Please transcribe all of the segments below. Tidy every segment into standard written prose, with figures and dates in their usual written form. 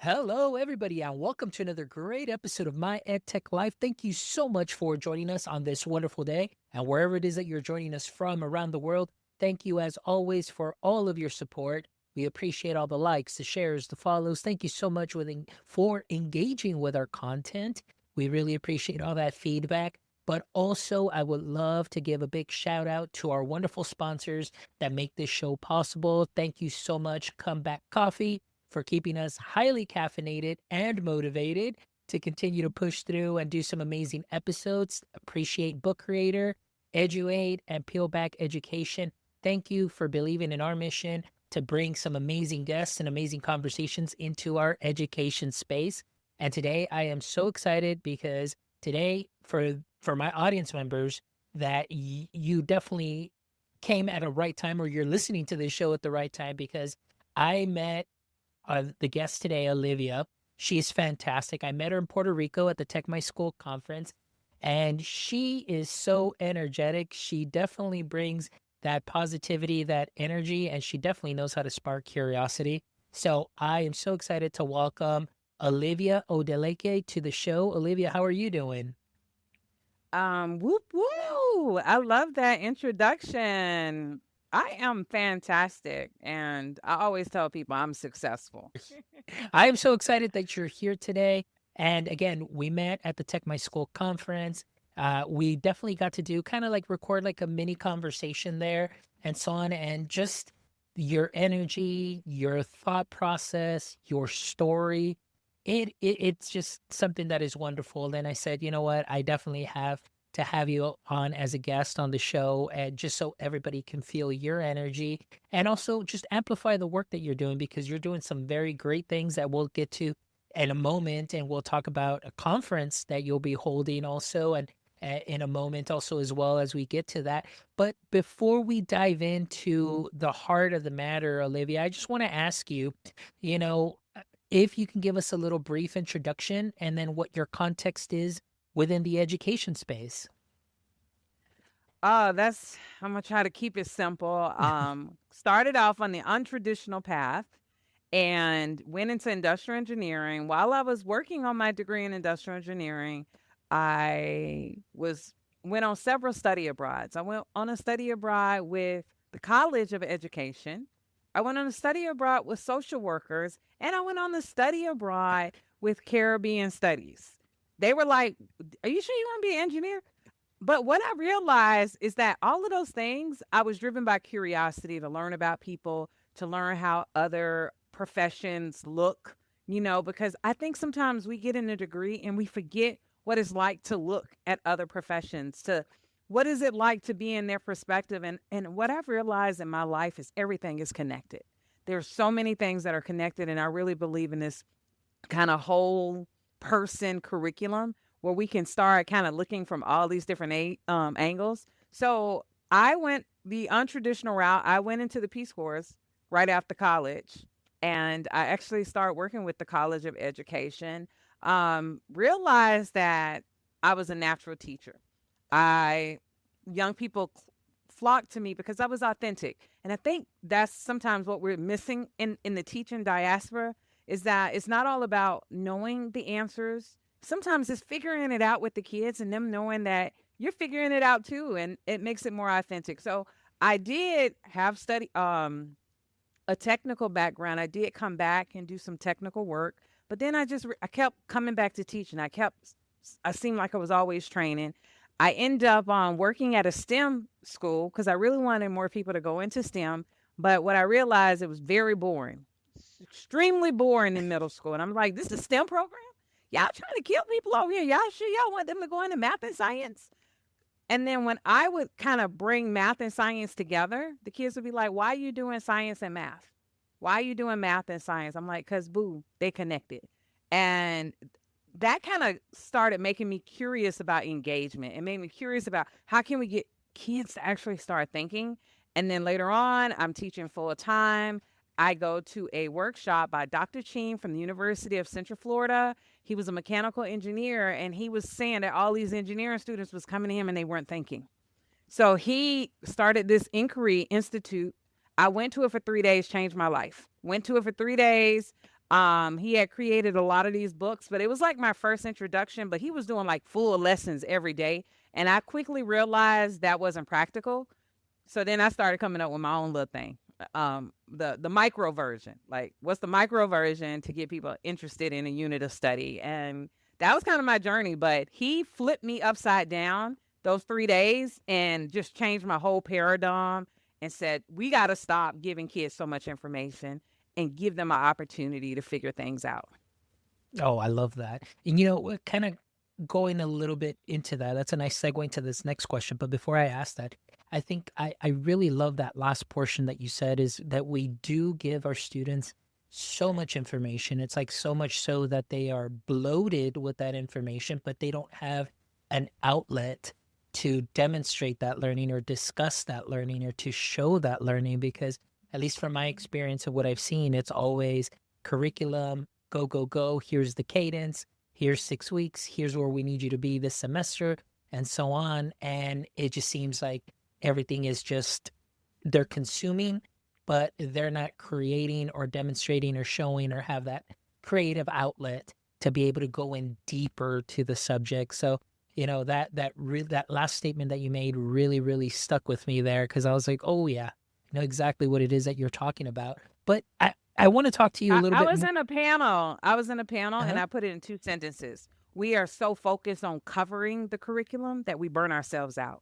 Hello, everybody, and welcome to another great episode of My EdTech Life. Thank you so much for joining us on this wonderful day. And wherever it is that you're joining us from around the world, thank you as always for all of your support. We appreciate all the likes, the shares, the follows. Thank you so much for engaging with our content. We really appreciate all that feedback. But also, I would love to give a big shout out to our wonderful sponsors that make this show possible. Thank you so much, Comeback Coffee, for keeping us highly caffeinated and motivated to continue to push through and do some amazing episodes. Appreciate Book Creator, EduAid, and Peelback Education. Thank you for believing in our mission to bring some amazing guests and amazing conversations into our education space. And today I am so excited because today for my audience members that you definitely came at a right time, or you're listening to this show at the right time, because I met the guest today, Olivia. She's fantastic. I met her in Puerto Rico at the Tech My School conference, and she is so energetic. She definitely brings that positivity, that energy, and she definitely knows how to spark curiosity. So I am so excited to welcome Olivia Odileke to the show. Olivia, how are you doing? Whoop woo. I love that introduction. I am fantastic, and I always tell people I'm successful. I am so excited that you're here today. And again, we met at the Tech My School conference. We definitely got to do kind of like record like a mini conversation there and so on. And just your energy, your thought process, your story, it's just something that is wonderful. Then I said, you know what? I definitely have to have you on as a guest on the show, and just so everybody can feel your energy and also just amplify the work that you're doing, because you're doing some very great things that we'll get to in a moment. And we'll talk about a conference that you'll be holding also, and in a moment also, as well as we get to that. But before we dive into the heart of the matter, Olivia, I just want to ask you, you know, if you can give us a little brief introduction and then what your context is within the education space. I'm gonna try to keep it simple. Started off on the untraditional path and went into industrial engineering. While I was working on my degree in industrial engineering, I was went on several study abroads. I went on a study abroad with the College of Education. I went on a study abroad with social workers, and I went on a study abroad with Caribbean studies. They were like, "Are you sure you want to be an engineer?" But what I realized is that all of those things, I was driven by curiosity to learn about people, to learn how other professions look, because I think sometimes we get in a degree and we forget what it's like to look at other professions, to what is it like to be in their perspective. And what I've realized in my life is everything is connected. There's so many things that are connected, and I really believe in this kind of whole person curriculum where we can start kind of looking from all these different angles. So I went the untraditional route. I went into the Peace Corps right after college, and I actually started working with the College of Education. Realized that I was a natural teacher. I young people flocked to me because I was authentic, and I think that's sometimes what we're missing in the teaching diaspora is that it's not all about knowing the answers. Sometimes it's figuring it out with the kids and them knowing that you're figuring it out too, and it makes it more authentic. So I did have study a technical background. I did come back and do some technical work, but then I kept coming back to teaching. I seemed like I was always training. I ended up working at a STEM school because I really wanted more people to go into STEM. But what I realized, it was very boring, extremely boring in middle school. And I'm like, this is a STEM program? Y'all trying to kill people over here. Y'all sure y'all want them to go into math and science? And then when I would kind of bring math and science together, the kids would be like, why are you doing science and math? Why are you doing math and science? I'm like, because boo, they connected. And that kind of started making me curious about engagement. It made me curious about how can we get kids to actually start thinking. And then later on, I'm teaching full time. I go to a workshop by Dr. Ching from the University of Central Florida. He was a mechanical engineer, and he was saying that all these engineering students was coming to him and they weren't thinking. So he started this Inquiry Institute. I went to it for 3 days, changed my life. Went to it for 3 days. He had created a lot of these books, but it was like my first introduction, but he was doing like full lessons every day. And I quickly realized that wasn't practical. So then I started coming up with my own little thing. The micro version. Like, what's the micro version to get people interested in a unit of study? And that was kind of my journey. But he flipped me upside down those 3 days and just changed my whole paradigm and said, we got to stop giving kids so much information and give them an opportunity to figure things out. Oh, I love that. And we're kind of going a little bit into that. That's a nice segue into this next question. But before I ask that, I think I really love that last portion that you said, is that we do give our students so much information. It's like so much so that they are bloated with that information, but they don't have an outlet to demonstrate that learning or discuss that learning or to show that learning. Because at least from my experience of what I've seen, it's always curriculum, go, go, go. Here's the cadence. Here's 6 weeks. Here's where we need you to be this semester, and so on. And it just seems like everything is just, they're consuming, but they're not creating or demonstrating or showing or have that creative outlet to be able to go in deeper to the subject. So, that last statement that you made really, really stuck with me there, because I was like, oh yeah, I know exactly what it is that you're talking about. But I want to talk to you a little I bit was more. in a panel. I was in a panel and Uh-huh. I put it in 2 sentences. We are so focused on covering the curriculum that we burn ourselves out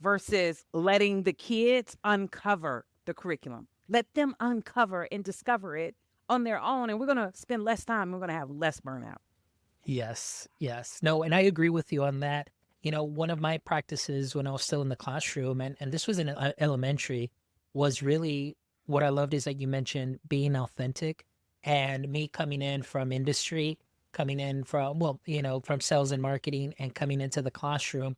versus letting the kids uncover the curriculum. Let them uncover and discover it on their own. And we're going to spend less time. We're going to have less burnout. Yes, yes. No, and I agree with you on that. One of my practices when I was still in the classroom, and this was in elementary, was really what I loved is that you mentioned being authentic, and me coming in from industry, coming in from, well, from sales and marketing, and coming into the classroom.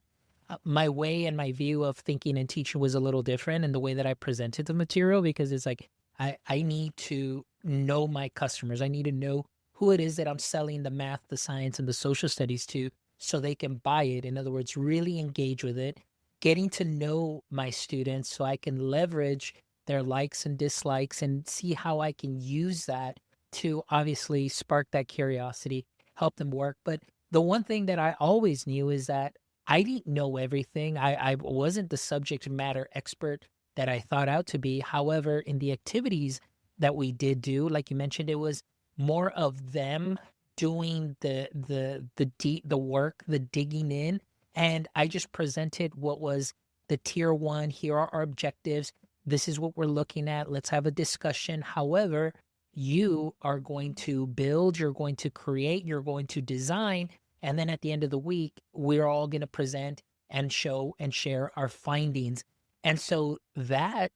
My way and my view of thinking and teaching was a little different in the way that I presented the material, because it's like I need to know my customers. I need to know who it is that I'm selling the math, the science, and the social studies to, so they can buy it. In other words, really engage with it, getting to know my students so I can leverage their likes and dislikes and see how I can use that to obviously spark that curiosity, help them work. But the one thing that I always knew is that I didn't know everything. I wasn't the subject matter expert that I thought out to be. However, in the activities that we did do, like you mentioned, it was more of them doing the work, the digging in, and I just presented what was the tier 1. Here are our objectives. This is what we're looking at. Let's have a discussion. However, you are going to build, you're going to create, you're going to design, and then at the end of the week, we're all going to present and show and share our findings. And so that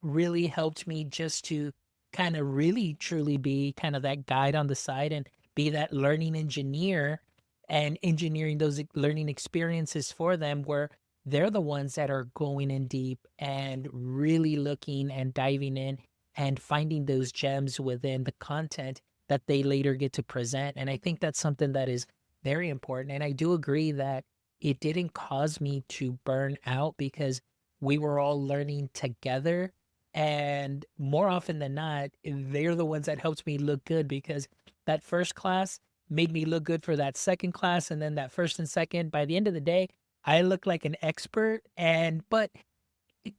really helped me just to kind of really truly be kind of that guide on the side and be that learning engineer and engineering those learning experiences for them, where they're the ones that are going in deep and really looking and diving in and finding those gems within the content that they later get to present. And I think that's something that is very important. And I do agree that it didn't cause me to burn out, because we were all learning together. And more often than not, they're the ones that helped me look good, because that first class made me look good for that second class. And then that first and second, by the end of the day, I looked like an expert. But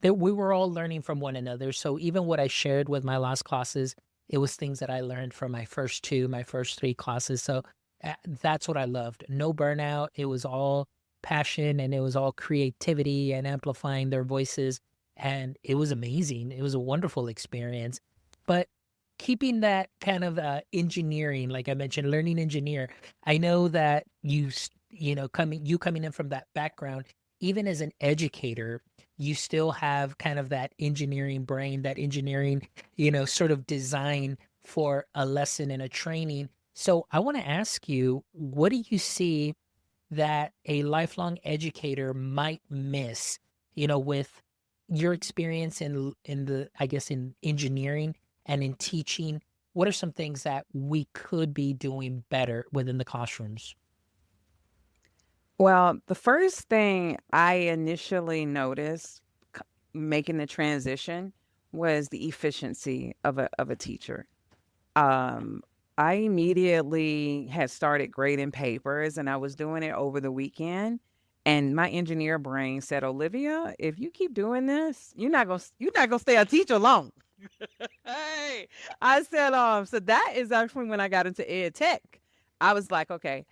we were all learning from one another. So even what I shared with my last classes, it was things that I learned from my first 2, my first 3 classes. So that's what I loved. No burnout. It was all passion, and it was all creativity and amplifying their voices. And it was amazing. It was a wonderful experience. But keeping that kind of engineering, like I mentioned, learning engineer, I know that coming in from that background, even as an educator, you still have kind of that engineering brain, that engineering, sort of design for a lesson and a training. So I want to ask you, what do you see that a lifelong educator might miss, with your experience in the, I guess, in engineering and in teaching? What are some things that we could be doing better within the classrooms? Well, the first thing I initially noticed making the transition was the efficiency of a teacher. I immediately had started grading papers and I was doing it over the weekend. And my engineer brain said, Olivia, if you keep doing this, you're not gonna stay a teacher long. Hey, I said, so that is actually when I got into ed tech. I was like, okay,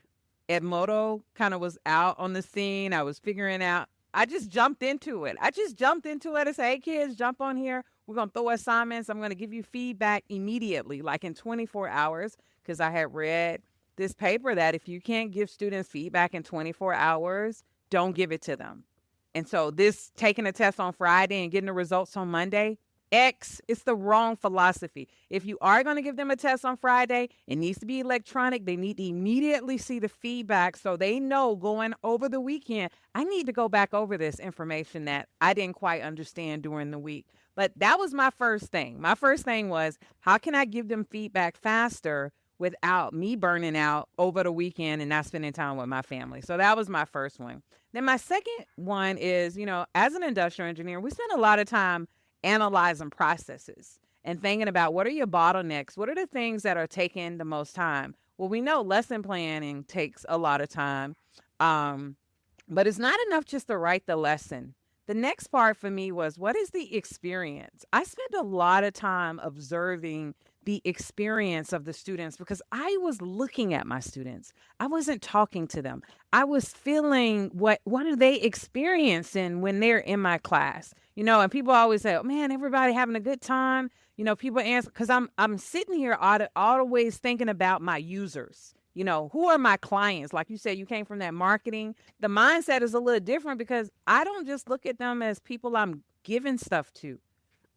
Edmodo kind of was out on the scene. I was figuring out. I just jumped into it. I just jumped into it and say, hey, kids, jump on here. We're going to throw assignments. I'm going to give you feedback immediately, like in 24 hours, because I had read this paper that if you can't give students feedback in 24 hours, don't give it to them. And so this taking a test on Friday and getting the results on Monday, it's the wrong philosophy. If you are going to give them a test on Friday, it needs to be electronic. They need to immediately see the feedback so they know going over the weekend, I need to go back over this information that I didn't quite understand during the week. But that was my first thing. My first thing was, how can I give them feedback faster without me burning out over the weekend and not spending time with my family? So that was my first one. Then my second one is, as an industrial engineer, we spend a lot of time analyzing processes and thinking about what are your bottlenecks? What are the things that are taking the most time? Well, we know lesson planning takes a lot of time, but it's not enough just to write the lesson. The next part for me was, what is the experience? I spent a lot of time observing the experience of the students because I was looking at my students. I wasn't talking to them. I was feeling what are they experiencing when they're in my class? And people always say, oh, man, everybody having a good time. People answer because I'm sitting here always thinking about my users. Who are my clients? Like you said, you came from that marketing. The mindset is a little different because I don't just look at them as people I'm giving stuff to.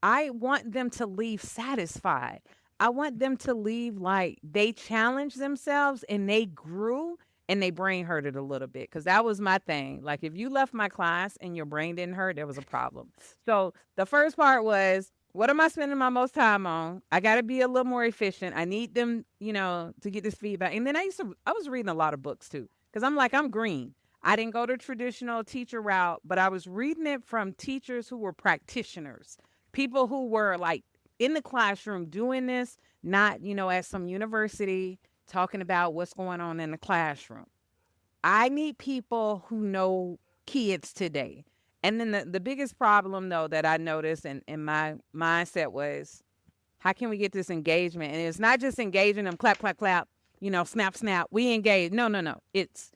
I want them to leave satisfied. I want them to leave like they challenged themselves and they grew and they brain hurt it a little bit. Cause that was my thing. Like if you left my class and your brain didn't hurt, there was a problem. So the first part was, what am I spending my most time on? I got to be a little more efficient. I need them, to get this feedback. And then I was reading a lot of books too. Cause I'm green. I didn't go the traditional teacher route, but I was reading it from teachers who were practitioners, people who were like in the classroom doing this, not, at some university talking about what's going on in the classroom. I need people who know kids today. And then the biggest problem, though, that I noticed in my mindset was, how can we get this engagement? And it's not just engaging them, clap, clap, clap, snap, snap. We engage. No, no, no. It's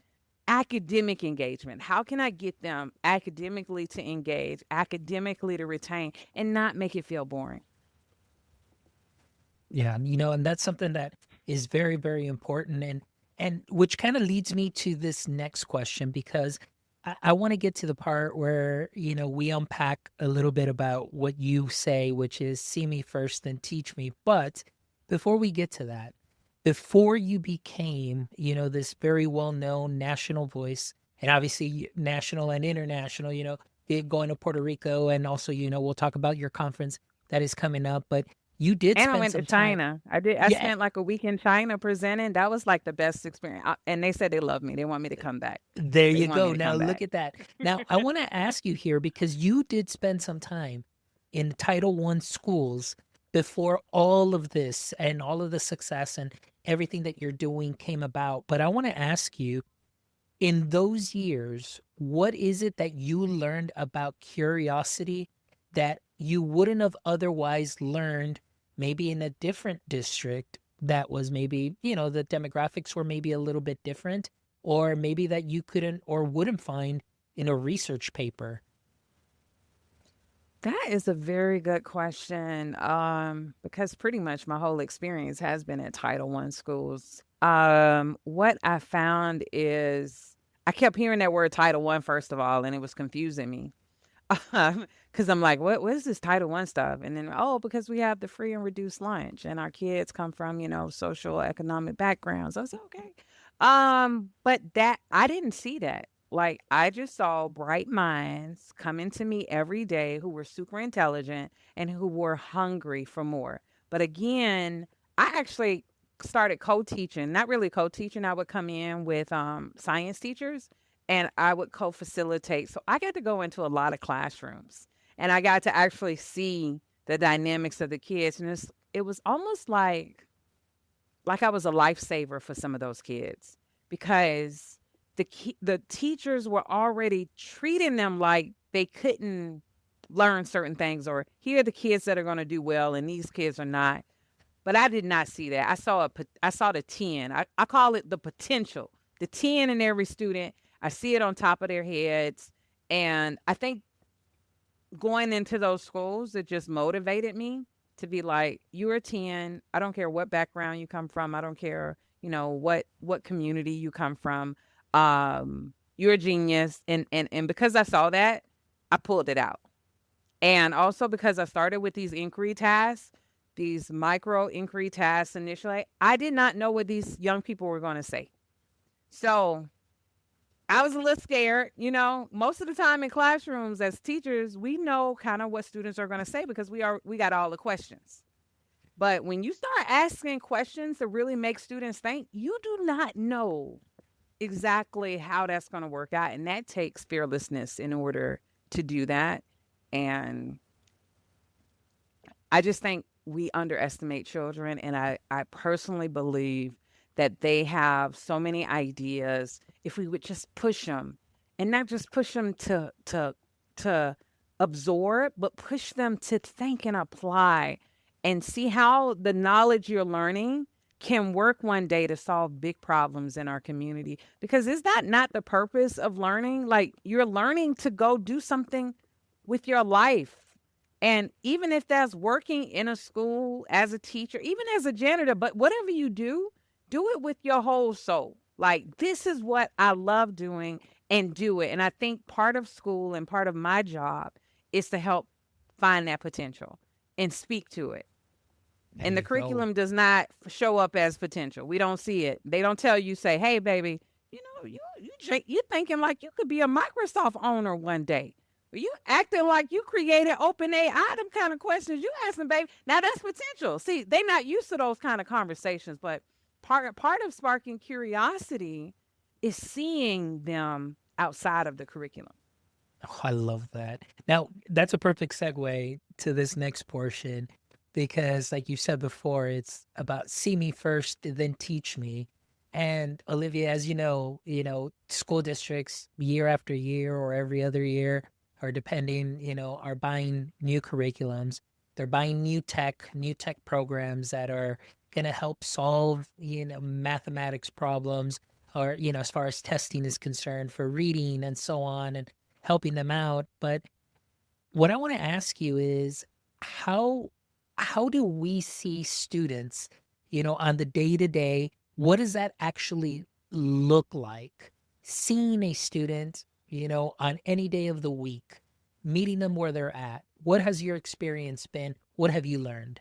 academic engagement. How can I get them academically to engage, academically to retain, and not make it feel boring? Yeah, and that's something that is very, very important, and which kind of leads me to this next question because I want to get to the part where we unpack a little bit about what you say, which is see me first, then teach me. But before we get to that, before you became this very well known national voice, and obviously national and international, going to Puerto Rico, and also we'll talk about your conference that is coming up, but you did And I spend went to some time. China. I did. I Yeah, spent like a week in China presenting. That was like the best experience. And they said they love me. They want me to come back. there They you want me go. to Now come look back. at that. Now I want to ask you here because you did spend some time in Title One schools before all of this and all of the success and everything that you're doing came about. But I want to ask you, in those years, what is it that you learned about curiosity that you wouldn't have otherwise learned maybe in a different district that was maybe, the demographics were maybe a little bit different, or maybe that you couldn't or wouldn't find in a research paper? That is a very good question. Because pretty much my whole experience has been at Title One schools. What I found is I kept hearing that word Title One first of all, and it was confusing me. Because I'm like, what is this Title One stuff? And then, oh, because we have the free and reduced lunch, and our kids come from social economic backgrounds. I was like, okay. But that I didn't see that. Like I just saw bright minds coming to me every day who were super intelligent and who were hungry for more. But again, I actually started co-teaching, not really co-teaching. I would come in with science teachers and I would co-facilitate. So I got to go into a lot of classrooms and I got to actually see the dynamics of the kids. And it was almost like like I was a lifesaver for some of those kids, because the teachers were already treating them like they couldn't learn certain things, or here are the kids that are going to do well and these kids are not. But I did not see that. I saw the 10. I call it the potential. The 10 in every student. I see it on top of their heads. And I think going into those schools, it just motivated me to be like, you're a 10. I don't care what background you come from. I don't care, what community you come from. You're a genius. And because I saw that, I pulled it out. And also because I started with these inquiry tasks, these micro inquiry tasks initially, I did not know what these young people were going to say. So I was a little scared. Most of the time in classrooms as teachers, we know kind of what students are going to say because we got all the questions. But when you start asking questions to really make students think, you do not know exactly how that's going to work out. And that takes fearlessness in order to do that. And I just think we underestimate children. And I personally believe that they have so many ideas if we would just push them, and not just push them to absorb, but push them to think and apply and see how the knowledge you're learning can work one day to solve big problems in our community. Because is that not the purpose of learning? Like, you're learning to go do something with your life. And even if that's working in a school as a teacher, even as a janitor, but whatever you do it with your whole soul. Like, this is what I love doing, and do it. And I think part of school and part of my job is to help find that potential and speak to it. There And the you go. curriculum does not show up as potential. We don't see it. They don't tell you, say, hey, baby, you thinking like you could be a Microsoft owner one day. You acting like you created open AI, them kind of questions you asking, baby. Now that's potential. See, they not used to those kind of conversations, but part of sparking curiosity is seeing them outside of the curriculum. Oh, I love that. Now, that's a perfect segue to this next portion because, like you said before, it's about see me first, then teach me. And Olivia, as school districts year after year or every other year, or depending, are buying new curriculums. They're buying new tech programs that are going to help solve, mathematics problems or, as far as testing is concerned for reading and so on. And helping them out. But what I want to ask you is how how do we see students, on the day to day? What does that actually look like? Seeing a student, on any day of the week, meeting them where they're at. What has your experience been? What have you learned?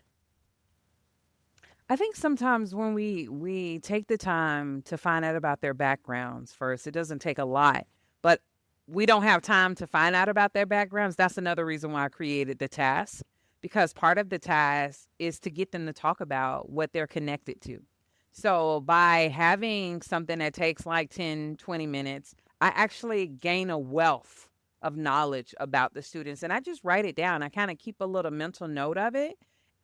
I think sometimes when we take the time to find out about their backgrounds first, it doesn't take a lot, but we don't have time to find out about their backgrounds. That's another reason why I created the task, because part of the task is to get them to talk about what they're connected to. So by having something that takes like 10, 20 minutes, I actually gain a wealth of knowledge about the students, and I just write it down. I kind of keep a little mental note of it,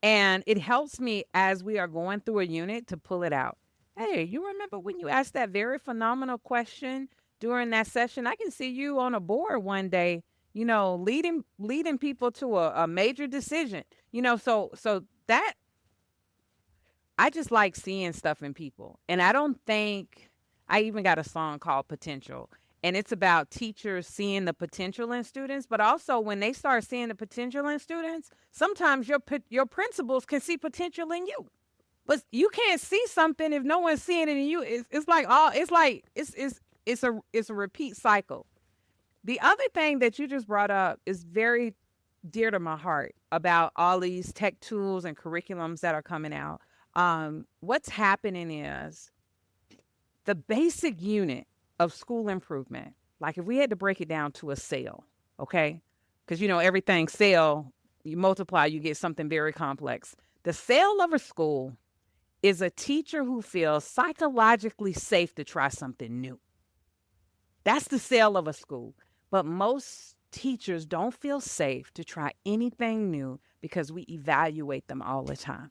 and it helps me as we are going through a unit to pull it out. Hey, you remember when you asked that very phenomenal question during that session? I can see you on a board one day, leading people to a major decision. So that I just like seeing stuff in people. And I don't think I even got a song called Potential. And it's about teachers seeing the potential in students, but also when they start seeing the potential in students, sometimes your principals can see potential in you. But you can't see something if no one's seeing it in you. It's a repeat cycle. The other thing that you just brought up is very dear to my heart about all these tech tools and curriculums that are coming out. What's happening is the basic unit of school improvement. Like if we had to break it down to a cell, okay? Because everything cell, you multiply, you get something very complex. The cell of a school is a teacher who feels psychologically safe to try something new. That's the cell of a school. But most teachers don't feel safe to try anything new because we evaluate them all the time.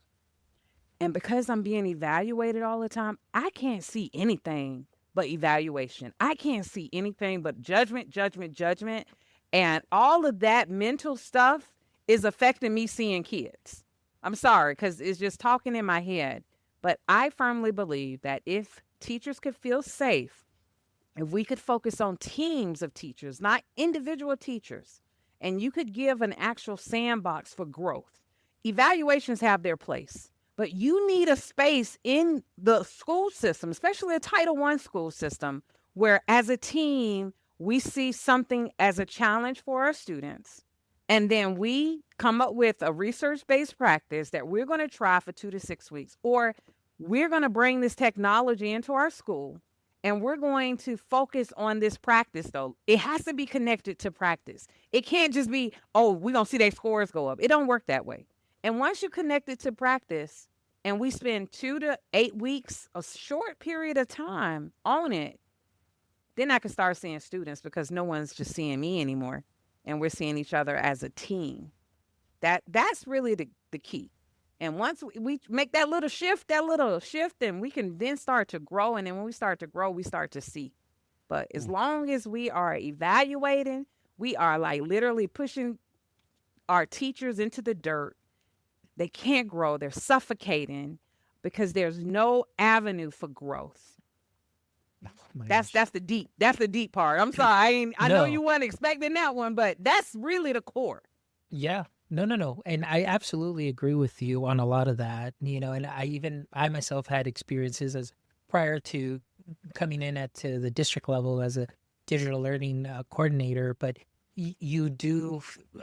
And because I'm being evaluated all the time, I can't see anything but evaluation. I can't see anything but judgment, judgment, judgment. And all of that mental stuff is affecting me seeing kids. I'm sorry, because it's just talking in my head. But I firmly believe that if teachers could feel safe, if we could focus on teams of teachers, not individual teachers, and you could give an actual sandbox for growth, evaluations have their place. But you need a space in the school system, especially a Title I school system, where as a team, we see something as a challenge for our students. And then we come up with a research based practice that we're going to try for 2 to 6 weeks, or we're going to bring this technology into our school and we're going to focus on this practice, though. It has to be connected to practice. It can't just be, oh, we're going to see their scores go up. It don't work that way. And once you connect it to practice and we spend 2 to 8 weeks, a short period of time on it, then I can start seeing students because no one's just seeing me anymore. And we're seeing each other as a team. That's really the key. And once we make that little shift, then we can then start to grow. And then when we start to grow, we start to see. But as long as we are evaluating, we are like literally pushing our teachers into the dirt. They can't grow. They're suffocating because there's no avenue for growth. Oh my That's gosh. that's the deep part. I'm sorry. I know you No. weren't expecting that one, but that's really the core. Yeah. No, no, no. And I absolutely agree with you on a lot of that, and I myself had experiences as prior to coming in at to the district level as a digital learning coordinator, but you do,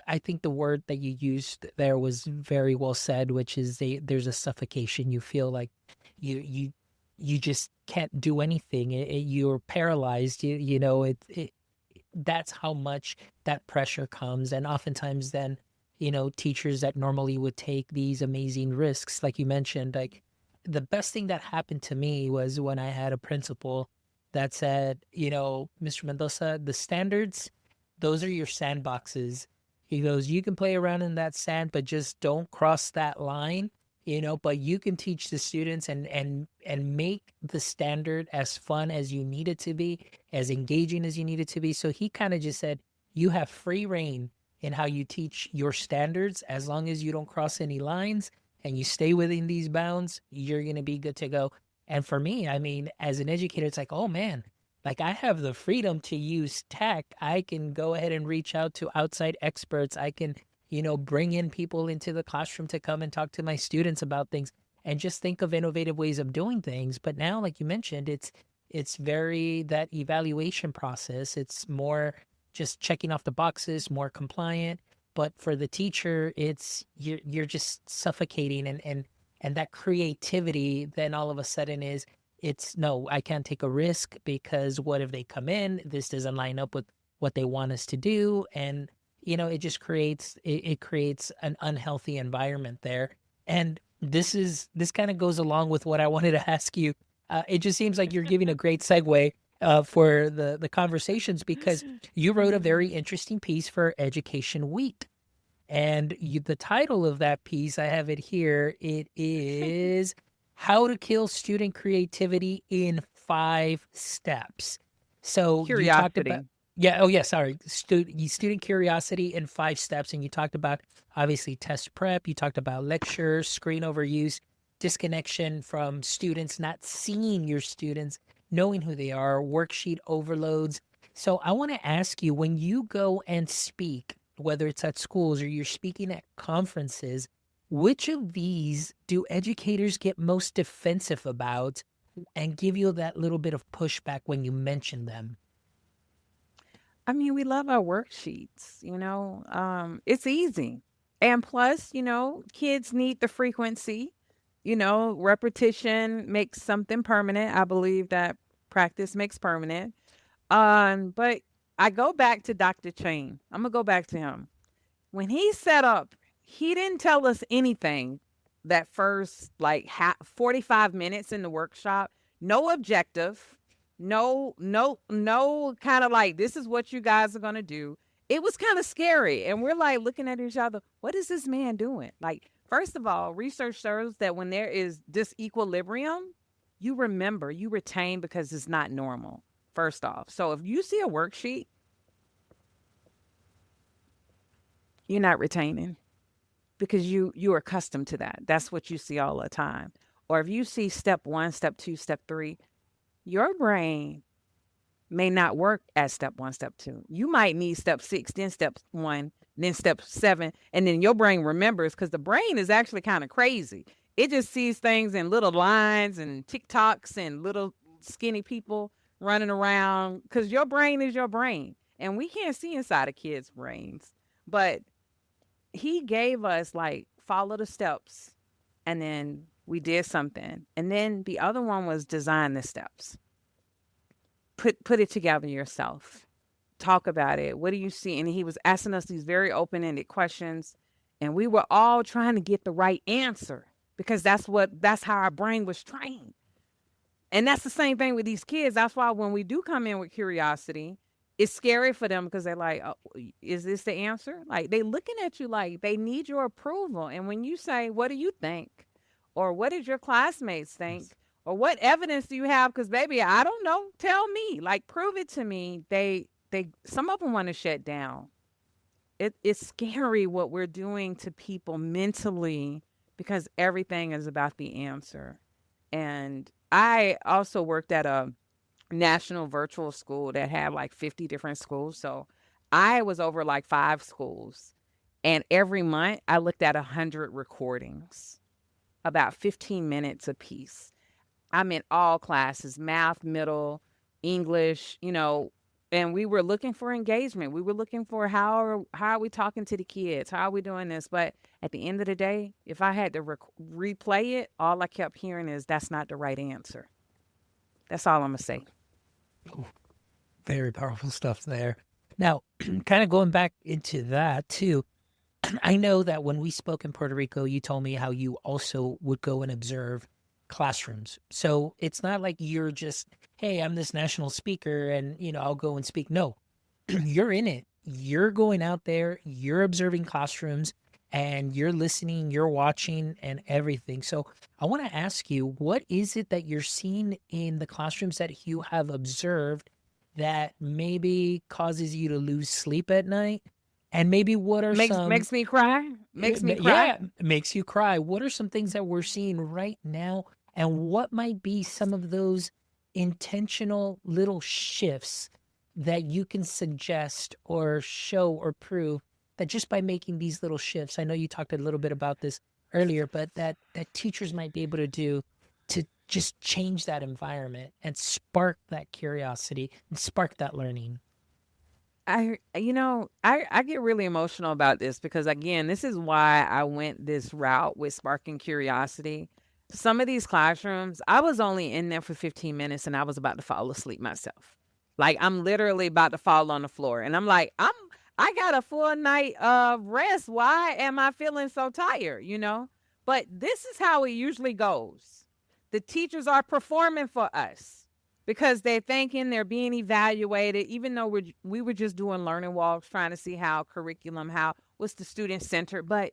I think the word that you used there was very well said, which is there's a suffocation. You feel like you you just can't do anything. You're paralyzed. That's how much that pressure comes. And oftentimes then, teachers that normally would take these amazing risks, like you mentioned, like the best thing that happened to me was when I had a principal that said, Mr. Mendoza, the standards, those are your sandboxes. He goes, you can play around in that sand, but just don't cross that line, but you can teach the students and make the standard as fun as you need it to be, as engaging as you need it to be. So he kind of just said, you have free reign in how you teach your standards. As long as you don't cross any lines and you stay within these bounds, you're going to be good to go. And for me, I mean, as an educator, it's like, oh man, like I have the freedom to use tech. I can go ahead and reach out to outside experts. I can, bring in people into the classroom to come and talk to my students about things and just think of innovative ways of doing things. But now, like you mentioned, it's very that evaluation process. It's more just checking off the boxes, more compliant. But for the teacher, it's you're just suffocating and that creativity then all of a sudden is it's no, I can't take a risk because what if they come in? This doesn't line up with what they want us to do. And it just it creates an unhealthy environment there. And this kind of goes along with what I wanted to ask you. It just seems like you're giving a great segue for the conversations because you wrote a very interesting piece for Education Week. And the title of that piece, I have it here. It is How to Kill Student Creativity in 5 Steps. So you talked about, Curiosity. yeah, oh yeah, sorry, student curiosity in 5 steps. And you talked about obviously test prep. You talked about lectures, screen overuse, disconnection from students, not seeing your students, knowing who they are, worksheet overloads. So I want to ask you, when you go and speak, whether it's at schools or you're speaking at conferences, which of these do educators get most defensive about and give you that little bit of pushback when you mention them? I mean, we love our worksheets, it's easy. And plus, kids need the frequency, repetition makes something permanent. I believe that practice makes permanent. But I go back to Dr. Chain. I'm gonna go back to him. When he set up, he didn't tell us anything that first 45 minutes in the workshop. No objective, no kind of like this is what you guys are gonna do. It was kind of scary, and we're like looking at each other. What is this man doing? Like First of all, research shows that when there is disequilibrium, you remember, you retain because it's not normal, first off. So if you see a worksheet, you're not retaining because you're accustomed to that. That's what you see all the time. Or if you see step 1, step 2, step 3, your brain may not work at step 1, step 2. You might need step 6, then step 1, then step 7, and then your brain remembers because the brain is actually kind of crazy. It just sees things in little lines and TikToks and little skinny people running around because your brain is your brain. And we can't see inside of kids' brains. But he gave us like follow the steps and then we did something. And then the other one was design the steps. Put it together yourself. Talk about it. What do you see? And he was asking us these very open-ended questions, and we were all trying to get the right answer because that's how our brain was trained. And that's the same thing with these kids. That's why when we do come in with curiosity, it's scary for them because they're like, oh, is this the answer? Like they looking at you like they need your approval. And when you say, what do you think? Or what did your classmates think? Or what evidence do you have? Because baby, I don't know. Tell me. Like prove it to me. They some of them want to shut down. It's scary what we're doing to people mentally because everything is about the answer. And I also worked at a national virtual school that had like 50 different schools. So I was over like 5 schools. And every month I looked at 100 recordings, about 15 minutes a piece. I'm in all classes, math, middle, English, and we were looking for engagement. We were looking for how are we talking to the kids? How are we doing this? But at the end of the day, if I had to replay it, all I kept hearing is that's not the right answer. That's all I'm going to say. Ooh, very powerful stuff there. Now, kind of going back into that too, I know that when we spoke in Puerto Rico, you told me how you also would go and observe classrooms. So it's not like you're just, hey, I'm this national speaker and, I'll go and speak. No, you're in it. You're going out there, you're observing classrooms and you're listening, you're watching and everything. So I want to ask you, what is it that you're seeing in the classrooms that you have observed that maybe causes you to lose sleep at night? And maybe what are Makes me cry. Makes me cry. yeah, makes you cry. What are some things that we're seeing right now? And what might be some of those intentional little shifts that you can suggest or show or prove that just by making these little shifts, I know you talked a little bit about this earlier, but that teachers might be able to do to just change that environment and spark that curiosity and spark that learning? I get really emotional about this because again, this is why I went this route with sparking curiosity. Some of these classrooms, I was only in there for 15 minutes and I was about to fall asleep myself. Like I'm literally about to fall on the floor and I'm like, I got a full night of rest. Why am I feeling so tired? But this is how it usually goes. The teachers are performing for us because they're thinking they're being evaluated, even though we were just doing learning walks, trying to see how curriculum, what's the student centered. But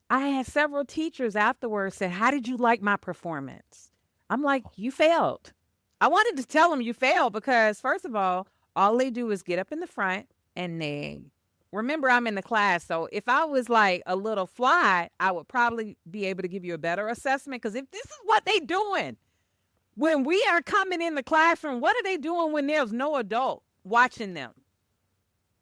I had several teachers afterwards say, how did you like my performance? I'm like, you failed. I wanted to tell them you failed because first of all they do is get up in the front and they remember I'm in the class. So if I was like a little fly, I would probably be able to give you a better assessment because if this is what they doing, when we are coming in the classroom, what are they doing when there's no adult watching them?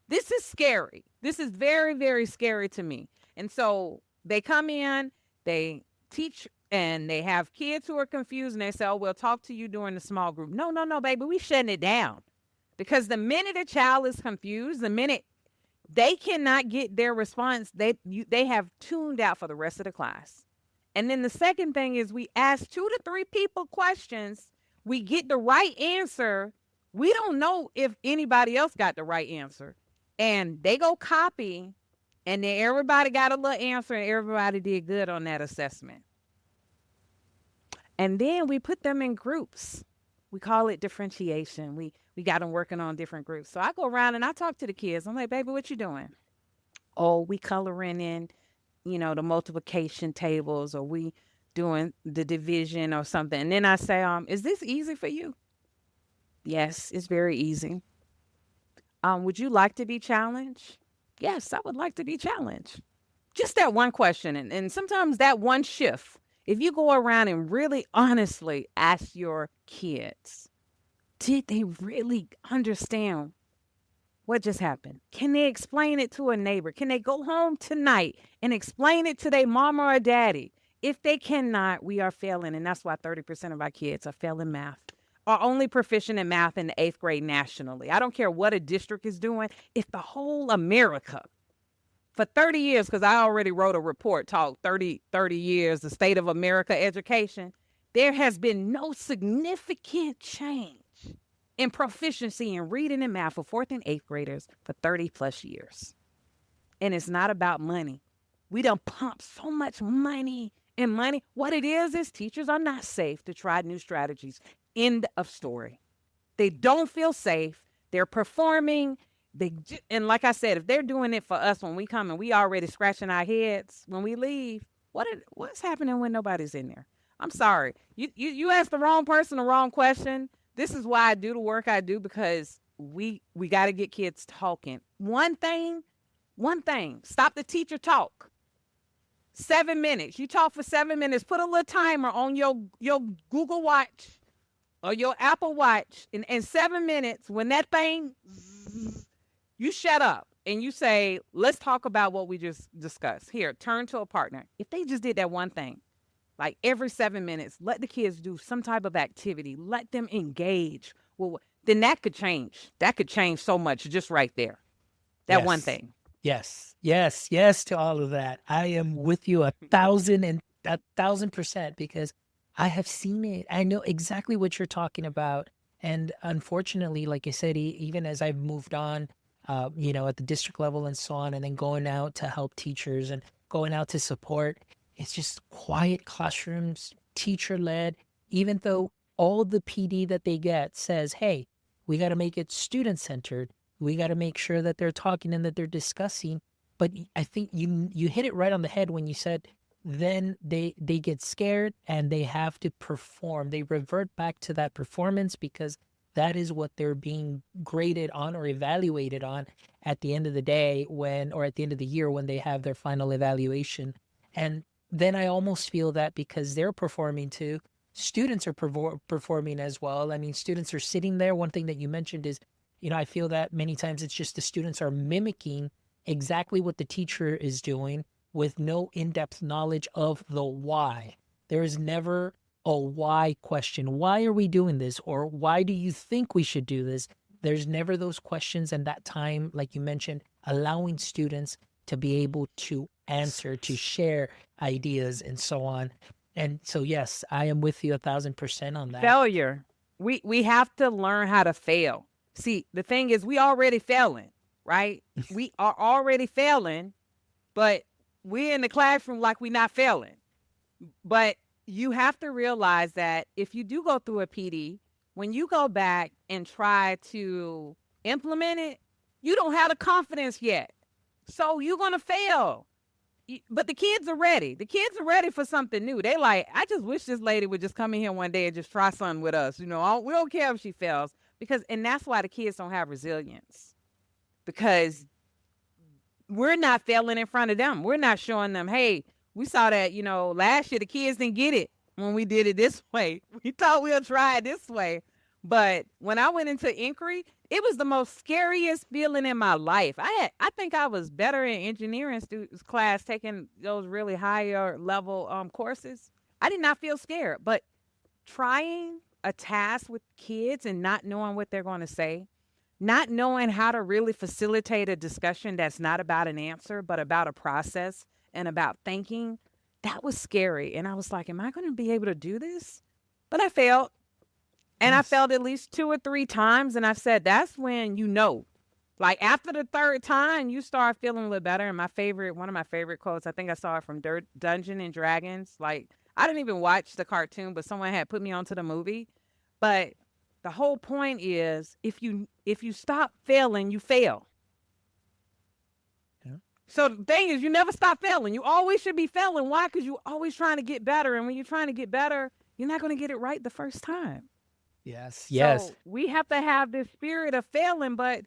This is scary. This is very, very scary to me. And so they come in, they teach, and they have kids who are confused, and they say, oh, we'll talk to you during the small group. No, baby, we shutting it down. Because the minute a child is confused, the minute they cannot get their response, they have tuned out for the rest of the class. And then the second thing is we ask 2 to 3 people questions. We get the right answer. We don't know if anybody else got the right answer. And they go copy, and then everybody got a little answer, and everybody did good on that assessment. And then we put them in groups. We call it differentiation. We got them working on different groups. So I go around and I talk to the kids. I'm like, baby, what you doing? Oh, we coloring in the multiplication tables, or we doing the division or something. And then I say, is this easy for you? Yes, it's very easy. Would you like to be challenged? Yes, I would like to be challenged. Just that one question. And sometimes that one shift, if you go around and really honestly ask your kids, did they really understand what just happened? Can they explain it to a neighbor? Can they go home tonight and explain it to their mama or daddy? If they cannot, we are failing. And that's why 30% of our kids are failing math, are only proficient in math in the 8th grade nationally. I don't care what a district is doing. If the whole America for 30 years, because I already wrote a report talk 30 years, the state of America education, there has been no significant change in proficiency in reading and math for 4th and 8th graders for 30 plus years. And it's not about money. We done pump so much money and money. What it is teachers are not safe to try new strategies. End of story. They don't feel safe. They're performing. And like I said, if they're doing it for us when we come and we already scratching our heads when we leave, what's happening when nobody's in there? I'm sorry. You asked the wrong person the wrong question. This is why I do the work I do, because we got to get kids talking. One thing, stop the teacher talk. 7 minutes. You talk for 7 minutes. Put a little timer on your Google Watch or your Apple Watch. And in 7 minutes, when that thing, you shut up and you say, let's talk about what we just discussed. Here, turn to a partner. If they just did that one thing, like every 7 minutes, let the kids do some type of activity. Let them engage. Well, then that could change. That could change so much just right there. That one thing. Yes. Yes to all of that. I am with you 1,000%, because I have seen it. I know exactly what you're talking about. And unfortunately, like I said, even as I've moved on, at the district level and so on, and then going out to help teachers and going out to support, it's just quiet classrooms, teacher-led, even though all the PD that they get says, hey, we got to make it student-centered. We got to make sure that they're talking and that they're discussing. But I think you hit it right on the head when you said then they get scared and they have to perform. They revert back to that performance because that is what they're being graded on or evaluated on at the end of the day or at the end of the year when they have their final evaluation. And then I almost feel that because they're performing too, students are performing as well. I mean, students are sitting there. One thing that you mentioned is, I feel that many times it's just the students are mimicking exactly what the teacher is doing with no in-depth knowledge of the why. There is never a why question. Why are we doing this? Or why do you think we should do this? There's never those questions, and that time, like you mentioned, allowing students to be able to answer, to share ideas and so on. And so, yes, I am with you 1,000% on that. Failure. We have to learn how to fail. See, the thing is, we already failing, right? We are already failing, but we're in the classroom like we're not failing. But you have to realize that if you do go through a PD, when you go back and try to implement it, you don't have the confidence yet. So you're going to fail. But the kids are ready. The kids are ready for something new. They like, I just wish this lady would just come in here one day and just try something with us. We don't care if she fails. And that's why the kids don't have resilience. Because we're not failing in front of them. We're not showing them, hey, we saw that, last year the kids didn't get it when we did it this way. We thought we'll try it this way. But when I went into inquiry, it was the most scariest feeling in my life. I think I was better in engineering class taking those really higher level courses. I did not feel scared, but trying a task with kids and not knowing what they're going to say, not knowing how to really facilitate a discussion that's not about an answer, but about a process and about thinking, that was scary. And I was like, am I going to be able to do this? But I failed. And yes. I failed at least 2 or 3 times. And I said, that's when like after the 3rd time, you start feeling a little better. And one of my favorite quotes, I think I saw it from Dungeons and Dragons. Like, I didn't even watch the cartoon, but someone had put me onto the movie. But the whole point is, if you stop failing, you fail. Yeah. So the thing is, you never stop failing. You always should be failing. Why? Because you're always trying to get better. And when you're trying to get better, you're not going to get it right the first time. Yes. Yes. So we have to have this spirit of failing, but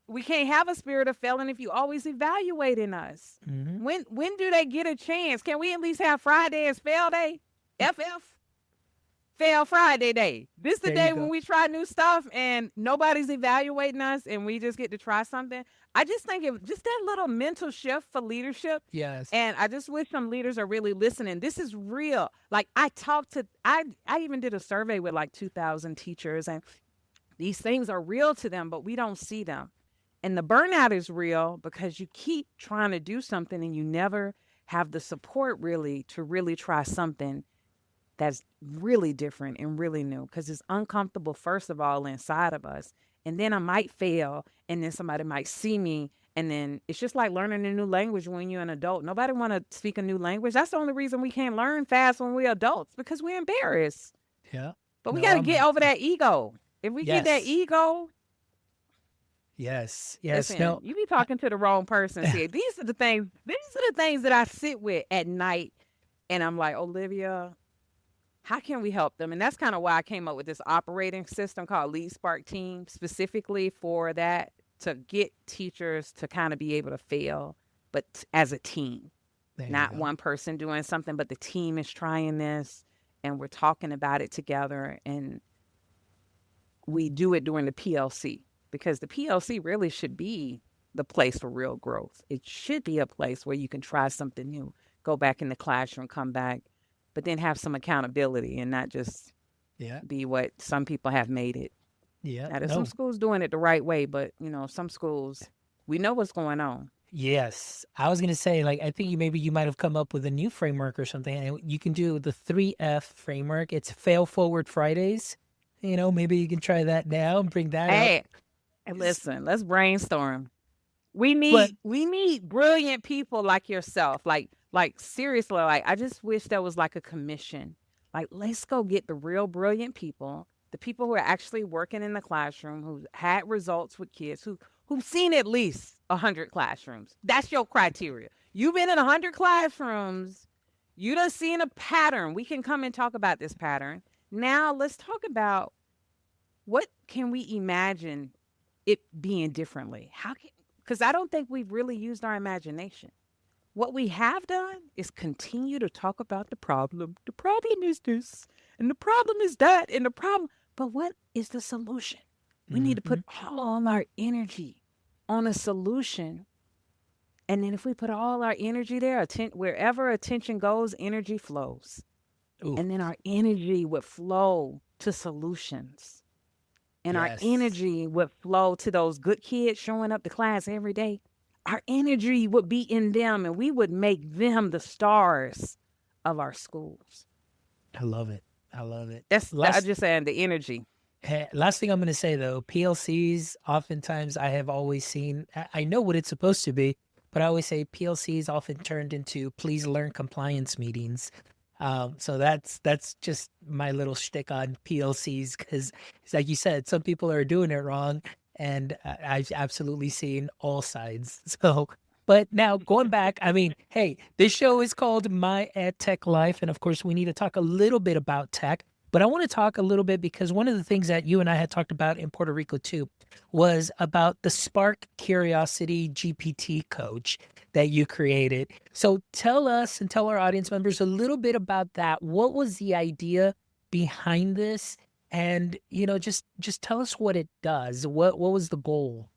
we can't have a spirit of failing if you always evaluating us. Mm-hmm. When do they get a chance? Can we at least have Friday as fail day? FF? Fail Friday day. This is the There you day go. when we try new stuff and nobody's evaluating us and we just get to try something. I just think it just that little mental shift for leadership. Yes. And I just wish some leaders are really listening. This is real. Like I even did a survey with like 2,000 teachers, and these things are real to them, but we don't see them. And the burnout is real because you keep trying to do something and you never have the support really to really try something that's really different and really new, because it's uncomfortable, first of all, inside of us. And then I might fail, and then somebody might see me. And then it's just like learning a new language when you're an adult. Nobody want to speak a new language. That's the only reason we can't learn fast when we're adults, because we're embarrassed. Yeah. But we No, got to get over that ego. If we get that yes. ego, Yes. Yes. listen, No. you be talking to the wrong person. See, these are the things. These are the things that I sit with at night, and I'm like, Olivia, how can we help them? And that's kind of why I came up with this operating system called Lead Spark Team, specifically for that, to get teachers to kind of be able to fail, but as a team, There you not go. one person doing something, but the team is trying this and we're talking about it together, and we do it during the PLC, because the PLC really should be the place for real growth. It should be a place where you can try something new, go back in the classroom, come back, but then have some accountability and not just Yeah. be what some people have made it. Yeah. Now, there's some No. schools doing it the right way, but some schools, we know what's going on. Yes. I was gonna say, like, I think you might have come up with a new framework or something. And you can do the 3F framework. It's fail forward Fridays. Maybe you can try that now and bring that up. Hey, and listen, let's brainstorm. We But need brilliant people like yourself. Like seriously, like I just wish there was like a commission. Like, let's go get the real brilliant people, the people who are actually working in the classroom, who had results with kids, who've seen at least 100 classrooms. That's your criteria. You've been in 100 classrooms. You done seen a pattern. We can come and talk about this pattern. Now let's talk about what can we imagine it being differently. Because I don't think we've really used our imagination. What we have done is continue to talk about the problem. The problem is this, and the problem is that, and the problem. But what is the solution? We need to put all our energy on a solution. And then if we put all our energy there, wherever attention goes, energy flows. ooh, And then our energy would flow to solutions. And our yes. energy would flow to those good kids showing up to class every day. Our energy would be in them, and we would make them the stars of our schools. I love it. I love it. I'm just saying the energy. Last thing I'm going to say, though, PLCs, oftentimes I have always seen, I know what it's supposed to be, but I always say PLCs often turned into please learn compliance meetings. So that's just my little shtick on PLCs, because it's like you said, some people are doing it wrong, and I've absolutely seen all sides. So, but now going back, I mean, hey, this show is called My EdTech Life, and of course, we need to talk a little bit about tech. But I want to talk a little bit, because one of the things that you and I had talked about in Puerto Rico too was about the Spark Curiosity GPT Coach that you created. So tell us and tell our audience members a little bit about that. What was the idea behind this? And, just tell us what it does. What was the goal?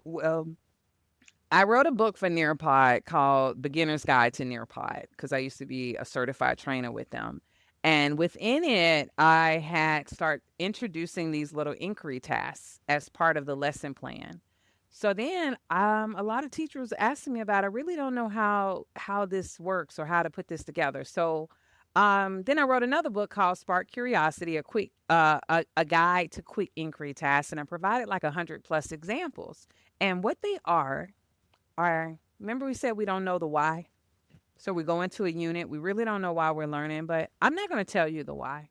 Well, I wrote a book for Nearpod called Beginner's Guide to Nearpod, because I used to be a certified trainer with them. And within it, I had start introducing these little inquiry tasks as part of the lesson plan. So then a lot of teachers asking me about, I really don't know how this works or how to put this together. So then I wrote another book called Spark Curiosity, a guide to quick inquiry tasks, and I provided like 100+ examples. And what they are, remember we said we don't know the why? So we go into a unit, we really don't know why we're learning, but I'm not going to tell you the why.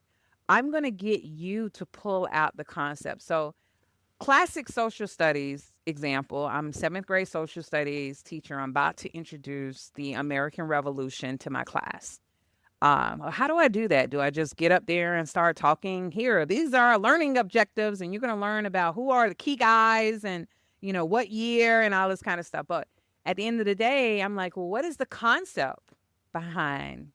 I'm going to get you to pull out the concept. So classic social studies, example, I'm 7th grade social studies teacher. I'm about to introduce the American Revolution to my class. How do I do that? Do I just get up there and start talking? Here, these are our learning objectives, and you're going to learn about who are the key guys and, what year and all this kind of stuff. But at the end of the day, I'm like, well, what is the concept behind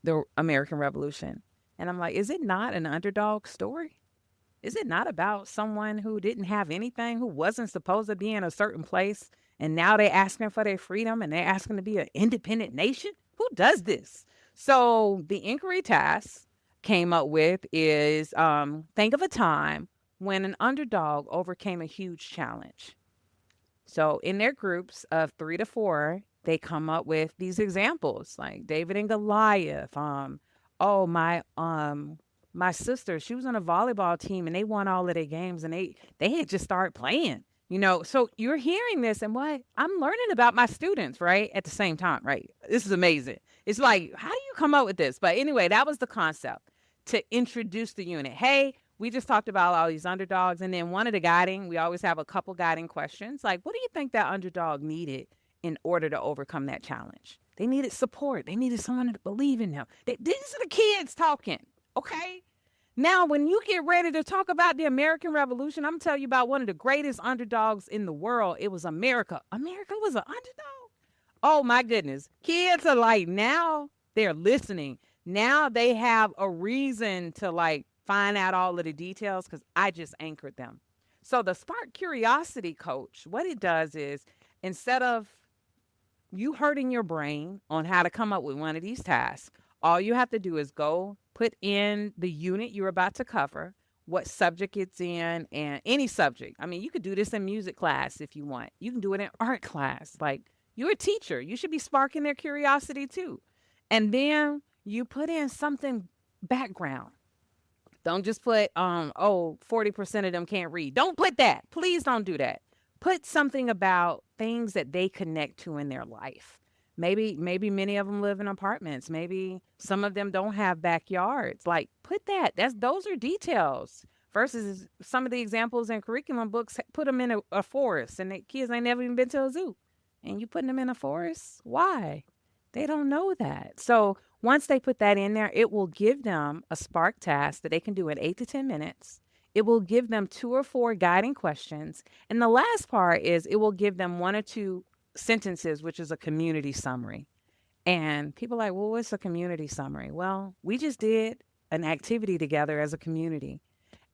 the American Revolution? And I'm like, is it not an underdog story? Is it not about someone who didn't have anything, who wasn't supposed to be in a certain place, and now they're asking for their freedom and they're asking to be an independent nation? Who does this? So the inquiry task came up with is think of a time when an underdog overcame a huge challenge. So in their groups of 3 to 4, they come up with these examples like David and Goliath. Oh my sister, she was on a volleyball team and they won all of their games and they had just started playing. So you're hearing this and what I'm learning about my students, right? At the same time, right? This is amazing. It's like, how do you come up with this? But anyway, that was the concept to introduce the unit. Hey, we just talked about all these underdogs. And then one of the guiding, we always have a couple guiding questions. Like, what do you think that underdog needed in order to overcome that challenge? They needed support. They needed someone to believe in them. These are the kids talking. Okay. Now, when you get ready to talk about the American Revolution, I'm going to tell you about one of the greatest underdogs in the world. It was America. America was an underdog. Oh, my goodness. Kids are like, now they're listening. Now they have a reason to like find out all of the details because I just anchored them. So the Spark Curiosity Coach, what it does is instead of you hurting your brain on how to come up with one of these tasks, all you have to do is go put in the unit you're about to cover, what subject it's in, and any subject. I mean, you could do this in music class if you want. You can do it in art class. Like, you're a teacher. You should be sparking their curiosity too. And then you put in something background. Don't just put, 40% of them can't read. Don't put that. Please don't do that. Put something about things that they connect to in their life. Maybe many of them live in apartments. Maybe some of them don't have backyards. Like, put that. Those are details. Versus some of the examples in curriculum books, put them in a forest, and the kids ain't never even been to a zoo. And you putting them in a forest? Why? They don't know that. So once they put that in there, it will give them a Spark task that they can do in 8 to 10 minutes. It will give them 2 or 4 guiding questions. And the last part is it will give them 1 or 2 sentences, which is a community summary. And people are like, well, what's a community summary? Well, we just did an activity together as a community,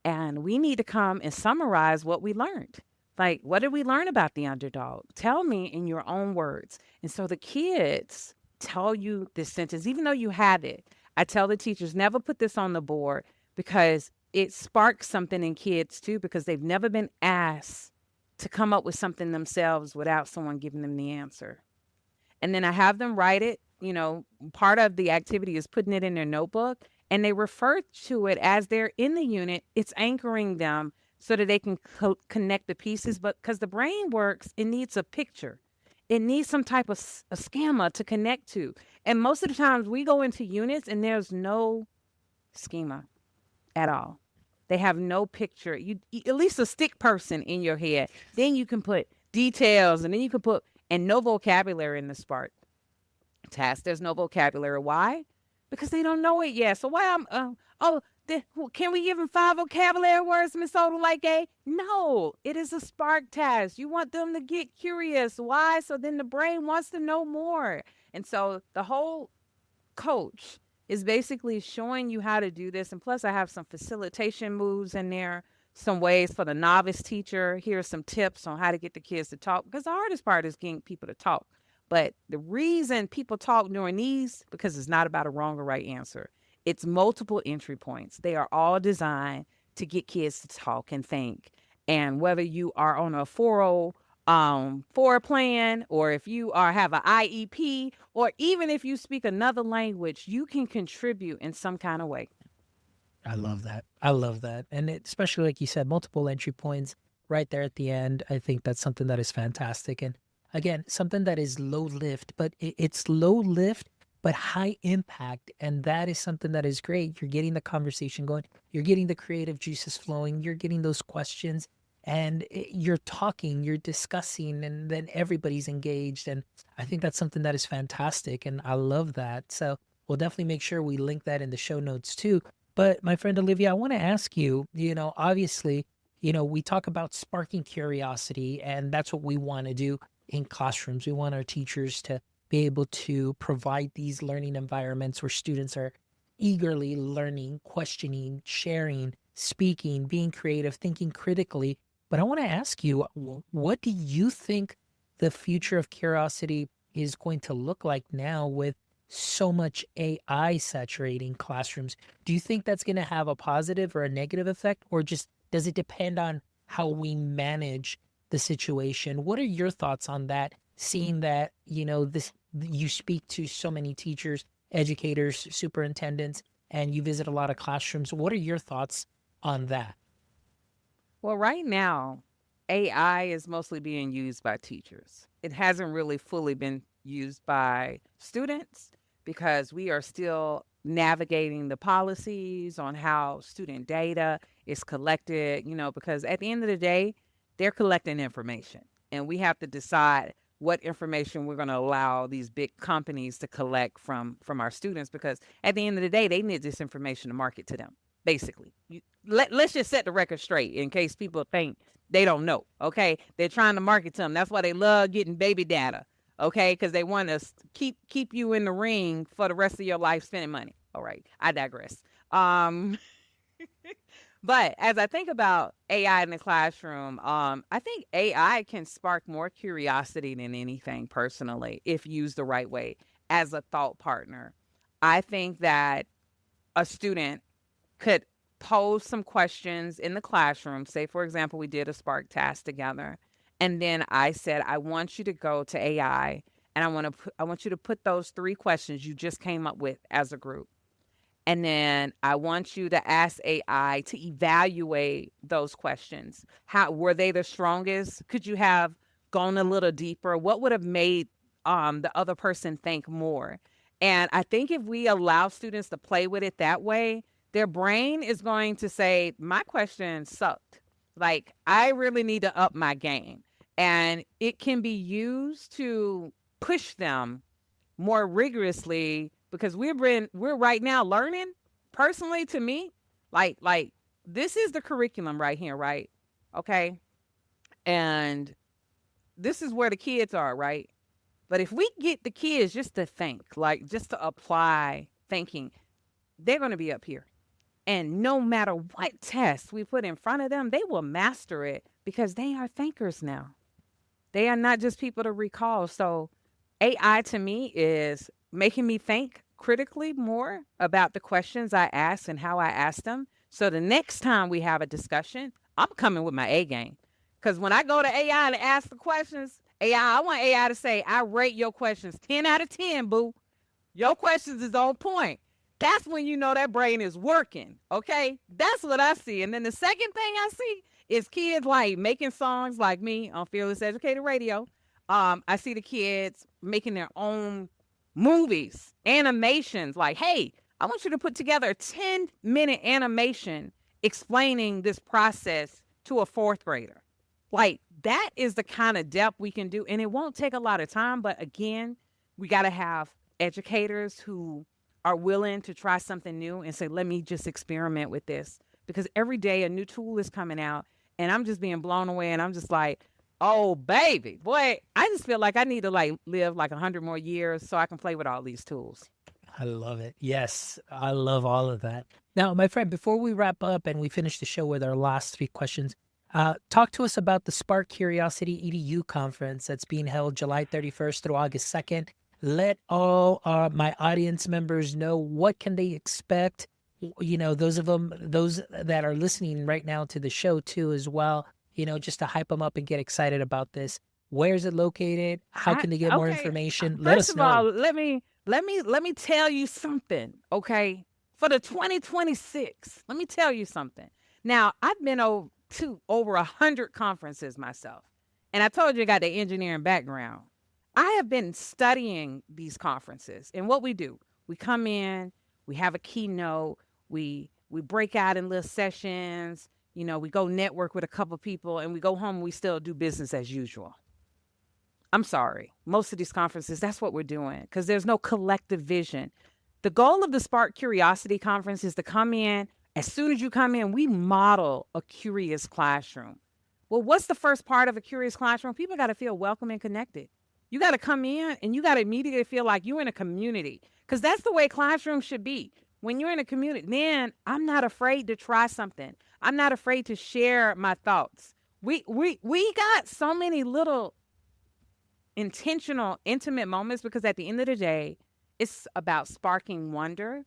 and we need to come and summarize what we learned. Like, what did we learn about the underdog? Tell me in your own words. And so the kids tell you this sentence, even though you have it. I tell the teachers, never put this on the board because it sparks something in kids too, because they've never been asked to come up with something themselves without someone giving them the answer. And then I have them write it. Part of the activity is putting it in their notebook, and they refer to it as they're in the unit. It's anchoring them so that they can connect the pieces. But because the brain works, it needs a picture. It needs some type of a schema to connect to. And most of the times we go into units and there's no schema at all. They have no picture. You at least a stick person in your head. Then you can put details, and then you can put and no vocabulary in the Spark task. There's no vocabulary. Why? Because they don't know it yet. So why can we give them 5 vocabulary words, Miss Odileke? No, it is a Spark task. You want them to get curious. Why? So then the brain wants to know more. And so the whole coach is basically showing you how to do this. And plus, I have some facilitation moves in there, some ways for the novice teacher. Here's some tips on how to get the kids to talk, because the hardest part is getting people to talk. But the reason people talk during these, because it's not about a wrong or right answer. It's multiple entry points. They are all designed to get kids to talk and think. And whether you are on a 404 plan, or if you have an IEP, or even if you speak another language, you can contribute in some kind of way. I love that. I love that. And especially like you said, multiple entry points right there at the end. I think that's something that is fantastic. And again, something that is low lift, but it's low lift, but high impact. And that is something that is great. You're getting the conversation going. You're getting the creative juices flowing. You're getting those questions. and you're talking, you're discussing, and then everybody's engaged. And I think that's something that is fantastic. And I love that. So we'll definitely make sure we link that in the show notes too. But my friend Olivia, I want to ask you, obviously, we talk about sparking curiosity, and that's what we want to do in classrooms. We want our teachers to be able to provide these learning environments where students are eagerly learning, questioning, sharing, speaking, being creative, thinking critically. But I want to ask you, what do you think the future of curiosity is going to look like now with so much AI saturating classrooms? Do you think that's going to have a positive or a negative effect, or just does it depend on how we manage the situation? What are your thoughts on that? Seeing that, you speak to so many teachers, educators, superintendents, and you visit a lot of classrooms. What are your thoughts on that? Well, right now, AI is mostly being used by teachers. It hasn't really fully been used by students because we are still navigating the policies on how student data is collected, because at the end of the day, they're collecting information and we have to decide what information we're going to allow these big companies to collect from our students, because at the end of the day, they need this information to market to them. Basically, let's just set the record straight in case people think they don't know. Okay, they're trying to market to them. That's why they love getting baby data. Okay, because they want to keep you in the ring for the rest of your life spending money. All right, I digress. Um, but as I think about AI in the classroom, I think AI can spark more curiosity than anything personally, if used the right way as a thought partner. I think that a student could pose some questions in the classroom. Say, for example, we did a Spark task together. And then I said, I want you to go to AI and I want you to put those 3 questions you just came up with as a group. And then I want you to ask AI to evaluate those questions. How were they the strongest? Could you have gone a little deeper? What would have made the other person think more? And I think if we allow students to play with it that way, their brain is going to say, my question sucked. Like, I really need to up my game. And it can be used to push them more rigorously because we're right now learning. Personally, to me, like this is the curriculum right here, right? Okay. And this is where the kids are, right? But if we get the kids just to think, like just to apply thinking, they're going to be up here. And no matter what test we put in front of them, they will master it because they are thinkers now. They are not just people to recall. So AI to me is making me think critically more about the questions I ask and how I ask them. So the next time we have a discussion, I'm coming with my A game. Because when I go to AI to ask the questions, I want AI to say, I rate your questions 10 out of 10, boo. Your questions is on point. That's when you know that brain is working. Okay. That's what I see. And then the second thing I see is kids like making songs like me on Fearless Educator Radio. I see the kids making their own movies, animations. Like, hey, I want you to put together a 10-minute animation explaining this process to a fourth grader. Like, that is the kind of depth we can do. And it won't take a lot of time. But again, we got to have educators who are willing to try something new and say, let me just experiment with this. Because every day a new tool is coming out and I'm just being blown away. And I'm just like, oh, baby, boy, I just feel like I need to like live like 100 more years so I can play with all these tools. I love it. Yes, I love all of that. Now, my friend, before we wrap up and we finish the show with our last 3 questions, talk to us about the Spark Curiosity EDU conference that's being held July 31st through August 2nd. Let all my audience members know what can they expect. Those that are listening right now to the show too as well, just to hype them up and get excited about this. Where is it located? How I can they get more okay. information? Let First us of all, know. let me tell you something, okay? For the 2026, let me tell you something. Now, I've been to over 100 conferences myself, and I told you I got the engineering background. I have been studying these conferences, and what we do, we come in, we have a keynote, we break out in little sessions. we go network with a couple people and we go home and we still do business as usual. I'm sorry. Most of these conferences, that's what we're doing because there's no collective vision. The goal of the Spark Curiosity Conference is to come in. As soon as you come in, we model a curious classroom. Well, what's the first part of a curious classroom? People got to feel welcome and connected. You got to come in and you got to immediately feel like you're in a community because that's the way classrooms should be. When you're in a community, then I'm not afraid to try something. I'm not afraid to share my thoughts. We got so many little intentional, intimate moments because at the end of the day, it's about sparking wonder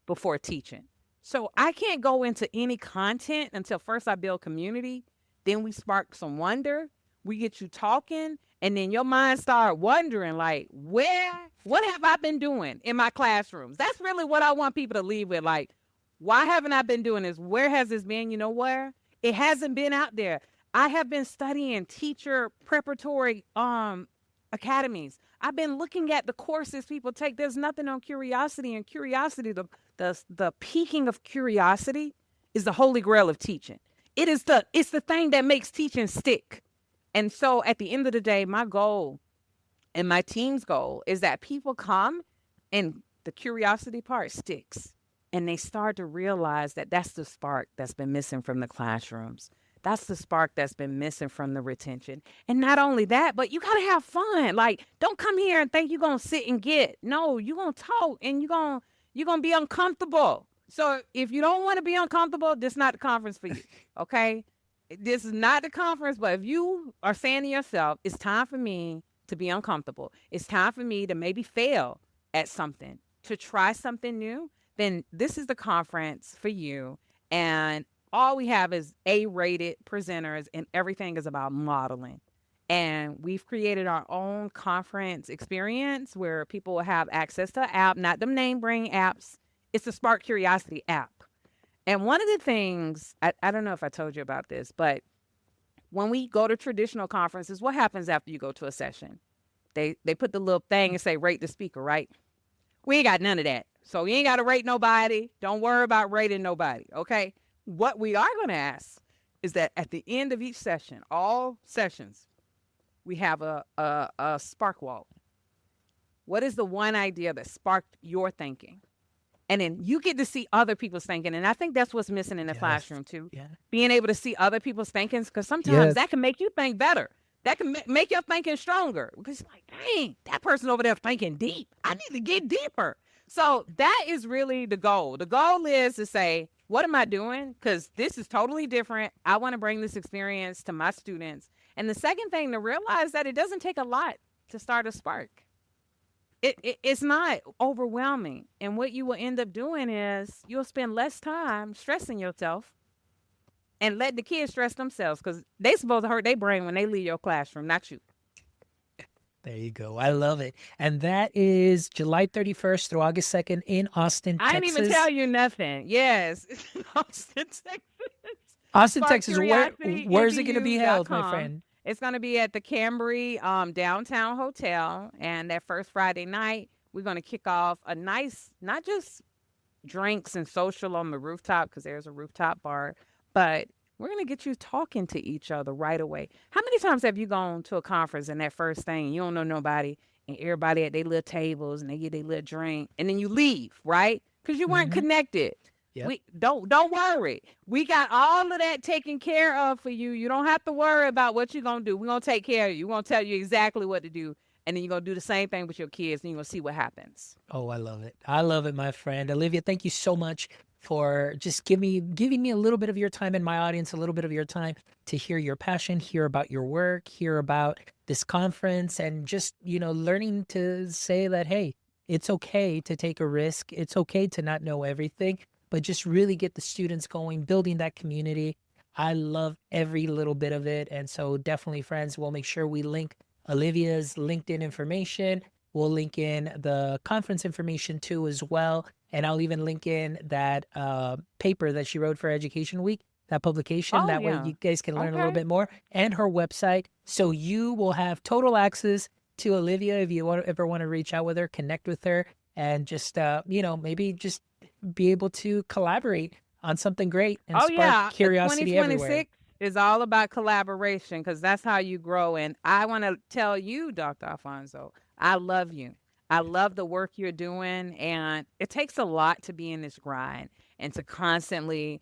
before teaching. So I can't go into any content until first I build community. Then we spark some wonder. We get you talking. And then your mind start wondering, like, what have I been doing in my classrooms? That's really what I want people to leave with. Like, why haven't I been doing this? Where has this been? You know where? It hasn't been out there. I have been studying teacher preparatory academies. I've been looking at the courses people take. There's nothing on curiosity, and curiosity, the peaking of curiosity is the holy grail of teaching. It's the thing that makes teaching stick. And so at the end of the day, my goal and my team's goal is that people come and the curiosity part sticks and they start to realize that that's the spark that's been missing from the classrooms. That's the spark that's been missing from the retention. And not only that, but you got to have fun. Like, don't come here and think you're going to sit and get. No, you're going to talk and you're going to be uncomfortable. So if you don't want to be uncomfortable, this is not the conference for you, okay? This is not the conference, but if you are saying to yourself, it's time for me to be uncomfortable, it's time for me to maybe fail at something, to try something new, then this is the conference for you. And all we have is A-rated presenters, and everything is about modeling. And we've created our own conference experience where people will have access to an app, not them name-brand apps. It's the Spark Curiosity app. And one of the things, I don't know if I told you about this, but when we go to traditional conferences, what happens after you go to a session? They put the little thing and say, rate the speaker, right? We ain't got none of that. So you ain't got to rate nobody. Don't worry about rating nobody, okay? What we are going to ask is that at the end of each session, all sessions, we have a spark walk. What is the one idea that sparked your thinking? And then you get to see other people's thinking. And I think that's what's missing in the classroom too. Yeah. Being able to see other people's thinking, because sometimes that can make you think better. That can make your thinking stronger. Because you're like, dang, that person over there thinking deep. I need to get deeper. So that is really the goal. The goal is to say, what am I doing? Because this is totally different. I want to bring this experience to my students. And the second thing, to realize that it doesn't take a lot to start a spark. It's not overwhelming. And what you will end up doing is you'll spend less time stressing yourself and letting the kids stress themselves, because they supposed to hurt their brain when they leave your classroom, not you. There you go. I love it. And that is July 31st through August 2nd in Austin, Texas. I didn't even tell you nothing. Yes. It's in Austin, Texas. Austin, Texas. Where's it going to be held, my friend? It's going to be at the Cambry Downtown Hotel. And that first Friday night, we're going to kick off a nice, not just drinks and social on the rooftop, because there's a rooftop bar, but we're going to get you talking to each other right away. How many times have you gone to a conference and that first thing, you don't know nobody, and everybody at their little tables and they get their little drink, and then you leave, right? Because you weren't connected. Yep. Don't worry. We got all of that taken care of for you. You don't have to worry about what you're going to do. We're going to take care of you. We're going to tell you exactly what to do. And then you're going to do the same thing with your kids, and you're going to see what happens. Oh, I love it. I love it, my friend. Olivia, thank you so much for just giving me a little bit of your time, and my audience a little bit of your time to hear your passion, hear about your work, hear about this conference, and just, learning to say that, hey, it's okay to take a risk. It's okay to not know everything, but just really get the students going, building that community. I love every little bit of it. And so definitely, friends, we'll make sure we link Olivia's LinkedIn information. We'll link in the conference information too as well. And I'll even link in that paper that she wrote for Education Week, that publication. That way you guys can learn a little bit more, and her website. So you will have total access to Olivia if you ever want to reach out with her, connect with her, and just, maybe just be able to collaborate on something great and Oh spark yeah, curiosity everywhere. 2026 is all about collaboration because that's how you grow. And I want to tell you, Dr. Alfonso, I love you. I love the work you're doing, and it takes a lot to be in this grind and to constantly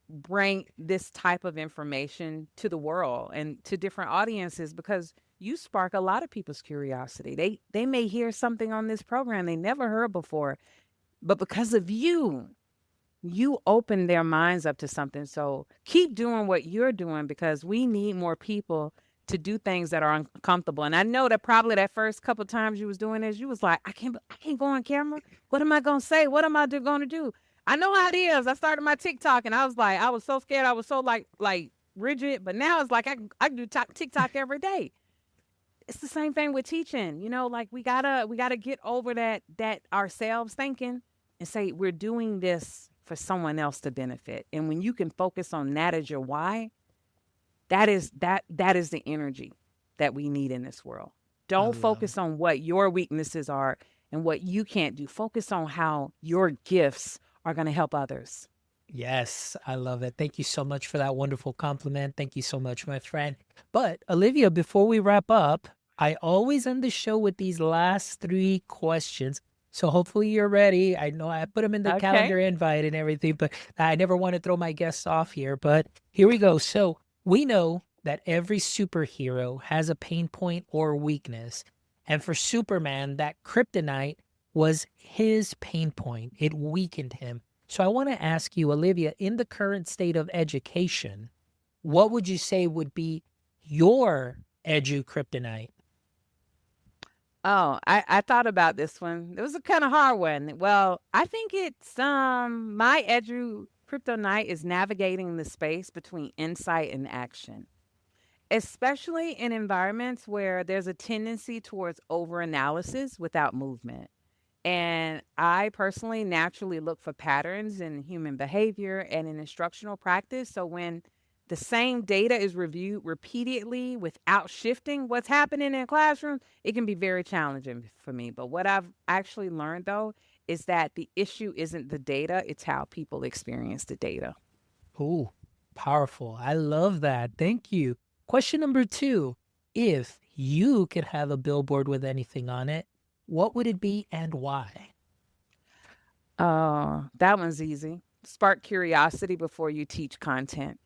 bring this type of information to the world and to different audiences because you spark a lot of people's curiosity. They may hear something on this program they never heard before, but because of you open their minds up to something. So keep doing what you're doing because we need more people to do things that are uncomfortable. And I know that probably that first couple of times you was doing this, you was like, I can't go on camera. What am I gonna say? What am I gonna do? I know how it is. I started my TikTok and I was like, I was so scared. I was so like rigid. But now it's like I can do TikTok every day. It's the same thing with teaching. Like we gotta get over that ourselves thinking and say we're doing this for someone else to benefit. And when you can focus on that as your why, that is the energy that we need in this world. I Don't love focus it. on what your weaknesses are and what you can't do. Focus on how your gifts are going to help others. Yes, I love it. Thank you so much for that wonderful compliment. Thank you so much, my friend. But Olivia, before we wrap up, I always end the show with these last three questions. So hopefully you're ready. I know I put them in the Okay. calendar invite and everything, but I never want to throw my guests off here. But here we go. So we know that every superhero has a pain point or weakness. And for Superman, that kryptonite was his pain point. It weakened him. So I want to ask you, Olivia, in the current state of education, what would you say would be your edu kryptonite? Oh, I thought about this one. It was a kind of hard one. Well, I think it's my edu kryptonite is navigating the space between insight and action, especially in environments where there's a tendency towards overanalysis without movement. And I personally naturally look for patterns in human behavior and in instructional practice. So when the same data is reviewed repeatedly without shifting what's happening in a classroom, it can be very challenging for me. But what I've actually learned though is that the issue isn't the data, it's how people experience the data. Ooh, powerful. I love that. Thank you. Question number two. If you could have a billboard with anything on it, what would it be and why? Oh, that one's easy. Spark curiosity before you teach content.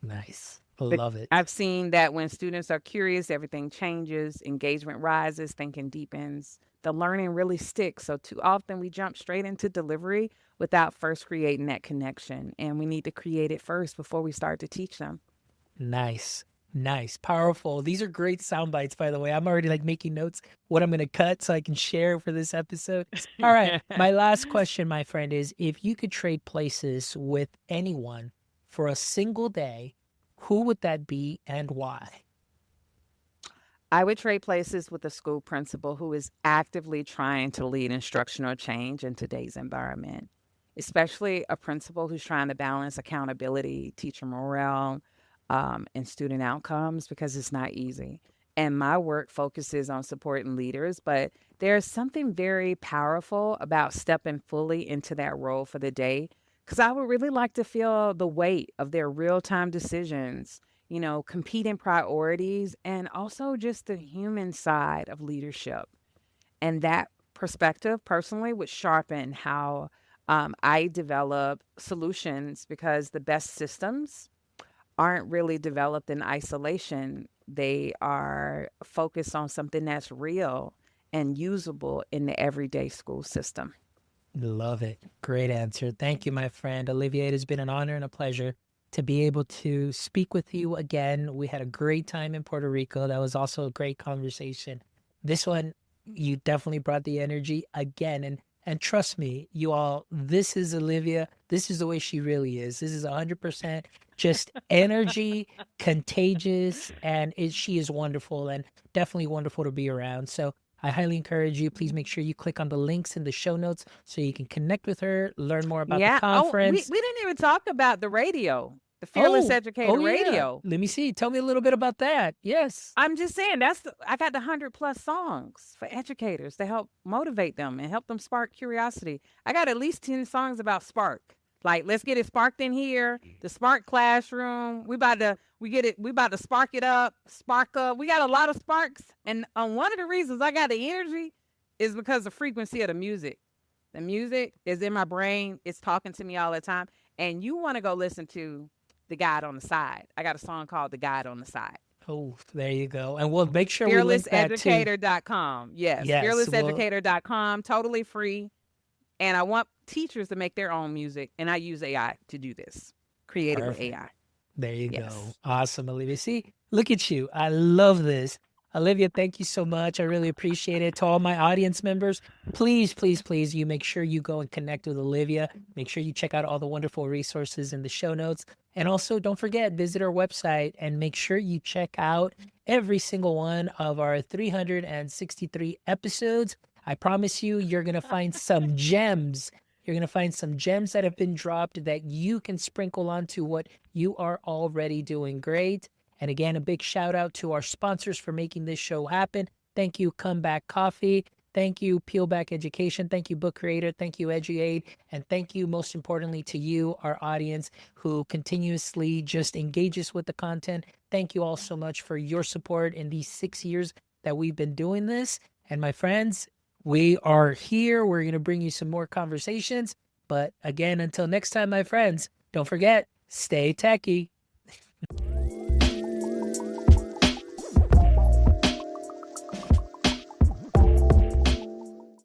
Nice. Love it. I've seen that when students are curious, everything changes, engagement rises, thinking deepens, the learning really sticks. So, too often we jump straight into delivery without first creating that connection. And we need to create it first before we start to teach them. Nice. Nice. Powerful. These are great sound bites, by the way. I'm already like making notes what I'm going to cut so I can share for this episode. All right. My last question, my friend, is if you could trade places with anyone for a single day, who would that be and why? I would trade places with a school principal who is actively trying to lead instructional change in today's environment, especially a principal who's trying to balance accountability, teacher morale, and student outcomes because it's not easy. And my work focuses on supporting leaders, but there's something very powerful about stepping fully into that role for the day because I would really like to feel the weight of their real time decisions, competing priorities, and also just the human side of leadership. And that perspective personally would sharpen how I develop solutions because the best systems aren't really developed in isolation. They are focused on something that's real and usable in the everyday school system. Love it. Great answer. Thank you, my friend. Olivia, it has been an honor and a pleasure to be able to speak with you again. We had a great time in Puerto Rico. That was also a great conversation. This one, you definitely brought the energy again. And trust me, you all, this is Olivia. This is the way she really is. This is 100% just energy, contagious, and she is wonderful and definitely wonderful to be around. So I highly encourage you. Please make sure you click on the links in the show notes so you can connect with her, learn more about the Yeah. Oh, we, conference. we didn't even talk about the radio, the Fearless Oh, oh Educator yeah. radio. Let me see. Tell me a little bit about that. Yes. I'm just saying I got the 100+ songs for educators to help motivate them and help them spark curiosity. I got at least 10 songs about Spark. Like, let's get it sparked in here. The Spark Classroom. We about to spark it up, spark up. We got a lot of sparks. And one of the reasons I got the energy is because the frequency of the music. The music is in my brain. It's talking to me all the time. And you want to go listen to The Guide on the Side. I got a song called The Guide on the Side. Oh, there you go. And we'll make sure we link that too. Fearlesseducator.com. Yes, Yes, fearlesseducator.com. Totally free. And I want teachers to make their own music. And I use AI to do this. Create it with AI. There you Yes. go. Awesome, Olivia. See, look at you. I love this. Olivia, thank you so much. I really appreciate it. To all my audience members, please, please, please, you make sure you go and connect with Olivia. Make sure you check out all the wonderful resources in the show notes. And also, don't forget, visit our website and make sure you check out every single one of our 363 episodes. I promise you, you're going to find some gems. You're going to find some gems that have been dropped that you can sprinkle onto what you are already doing great. And again, a big shout out to our sponsors for making this show happen. Thank you, Comeback Coffee. Thank you, Peel Back Education. Thank you, Book Creator. Thank you, EduAid. And thank you, most importantly, to you, our audience, who continuously just engages with the content. Thank you all so much for your support in these 6 years that we've been doing this. And my friends, we are here. We're going to bring you some more conversations. But again, until next time, my friends, don't forget, stay techie.